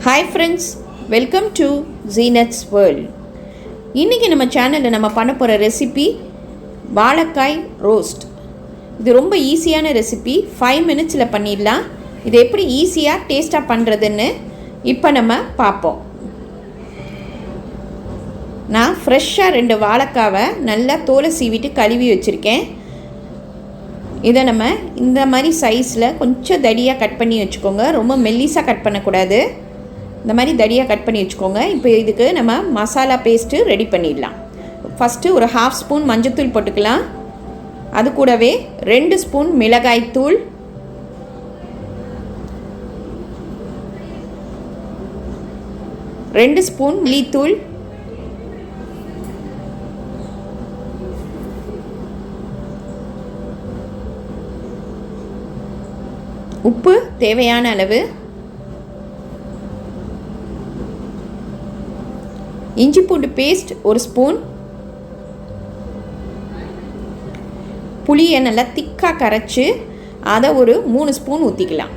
Hi friends, welcome to Zeenath'sworld. இன்னைக்கு நம்ம சேனலில் நம்ம பண்ண போகிற ரெசிபி வாழைக்காய் ரோஸ்ட். இது ரொம்ப ஈஸியான ரெசிபி, 5 minutesல பண்ணிடலாம். இது எப்படி ஈஸியாக டேஸ்ட்டாக பண்ணுறதுன்னு இப்போ நம்ம பார்ப்போம். நான் ஃப்ரெஷ்ஷாக 2 வாழைக்காவை நல்லா தோலை சீவிட்டு கழுவி வச்சுருக்கேன். இதை நம்ம இந்த மாதிரி சைஸில் கொஞ்சம் தடியாக கட் பண்ணி வச்சுக்கோங்க. ரொம்ப மெல்லிஸாக கட் பண்ணக்கூடாது. இந்த மாதிரி தடியாக கட் பண்ணி வச்சுக்கோங்க. இப்போ இதுக்கு நம்ம மசாலா பேஸ்ட்டு ரெடி பண்ணிடலாம். ஃபஸ்ட்டு ஒரு 1/2 ஸ்பூன் மஞ்சத்தூள் போட்டுக்கலாம். அது கூடவே 2 ஸ்பூன் மிளகாய்த்தூள், 2 ஸ்பூன் மல்லித்தூள், உப்பு தேவையான அளவு, இஞ்சி பூண்டு பேஸ்ட் 1 ஸ்பூன், புளியை நல்லா திக்காக கரைச்சி அதை ஒரு 3 ஸ்பூன் ஊற்றிக்கலாம்.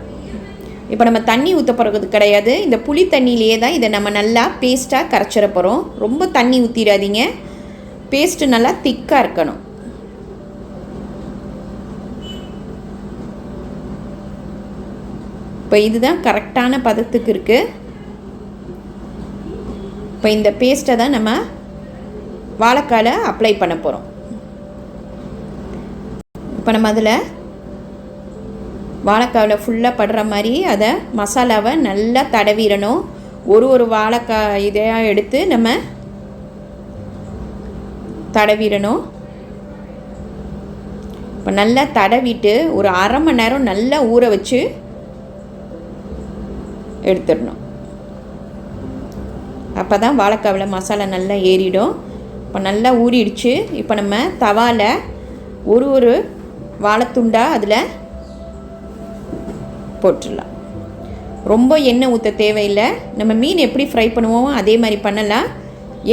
இப்போ நம்ம தண்ணி ஊற்ற போகிறது கிடையாது. இந்த புளி தண்ணியிலேயே தான் இதை நம்ம நல்லா பேஸ்ட்டாக கரைச்சிட போகிறோம். ரொம்ப தண்ணி ஊற்றிடாதீங்க, பேஸ்ட்டு நல்லா திக்காக இருக்கணும். இப்போ இதுதான் கரெக்டான பதத்துக்கு இருக்குது. இப்போ இந்த பேஸ்ட்டை தான் நம்ம வாழைக்காயில் அப்ளை பண்ண போகிறோம். இப்போ நம்ம அதில் வாழைக்காயில் ஃபுல்லாக படுற மாதிரி அதை மசாலாவை நல்லா தடவிடணும். ஒரு வாழைக்காய் இதையாக எடுத்து நம்ம தடவிடணும். இப்போ நல்லா தடவிட்டு ஒரு 1/2 மணி நேரம் நல்லா ஊற வச்சு எடுத்துடணும். அப்போ தான் வாழைக்காவில் மசாலா நல்லா ஏறிடும். இப்போ நல்லா ஊறிடுச்சு. இப்போ நம்ம தவாவில் ஒரு வாழைத்துண்டாக அதில் போட்டுடலாம். ரொம்ப எண்ணெய் ஊற்ற தேவையில்லை. நம்ம மீன் எப்படி ஃப்ரை பண்ணுவோமோ அதே மாதிரி பண்ணலாம்.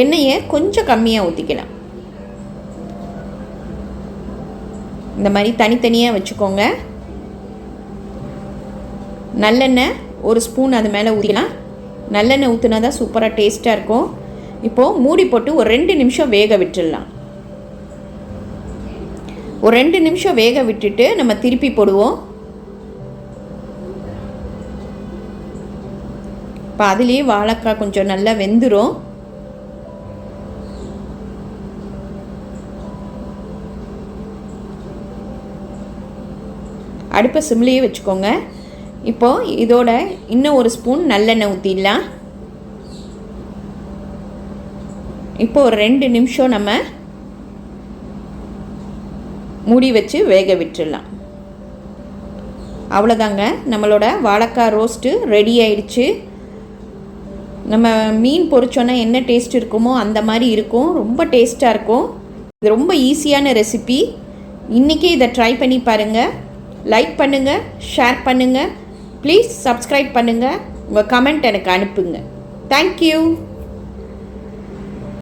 எண்ணெயை கொஞ்சம் கம்மியாக ஊற்றிக்கலாம். இந்த மாதிரி தனித்தனியாக வச்சுக்கோங்க. நல்லெண்ணெய் 1 ஸ்பூன் அது மேலே ஊற்றிக்கலாம். நல்லெண்ணெய் ஊற்றினா தான் சூப்பராக டேஸ்ட்டாக இருக்கும். இப்போது மூடி போட்டு ஒரு 2 நிமிஷம் வேக விட்டுடலாம். ஒரு 2 நிமிஷம் வேக விட்டுட்டு நம்ம திருப்பி போடுவோம். இப்போ அதுலேயே வாழைக்காய் கொஞ்சம் நல்லா வெந்துடும். அடுப்பை சிம்லேயே வச்சுக்கோங்க. இப்போது இதோட இன்னும் 1 ஸ்பூன் நல்லெண்ணெய் ஊற்றிடலாம். இப்போ ஒரு 2 நிமிஷம் நம்ம மூடி வச்சு வேக விட்டுடலாம். அவ்வளோதாங்க, நம்மளோட வாழைக்காய் ரோஸ்ட்டு ரெடி ஆயிடுச்சு. நம்ம மீன் பொரிச்சோன்னா என்ன டேஸ்ட் இருக்குமோ அந்த மாதிரி இருக்கும். ரொம்ப டேஸ்ட்டாக இருக்கும். இது ரொம்ப ஈஸியான ரெசிபி. இன்றைக்கி இதை ட்ரை பண்ணி பாருங்கள். லைக் பண்ணுங்கள், ஷேர் பண்ணுங்கள், ப்ளீஸ் சப்ஸ்கிரைப் பண்ணுங்கள். உங்கள் கமெண்ட் எனக்கு அனுப்புங்க. தேங்க்யூ.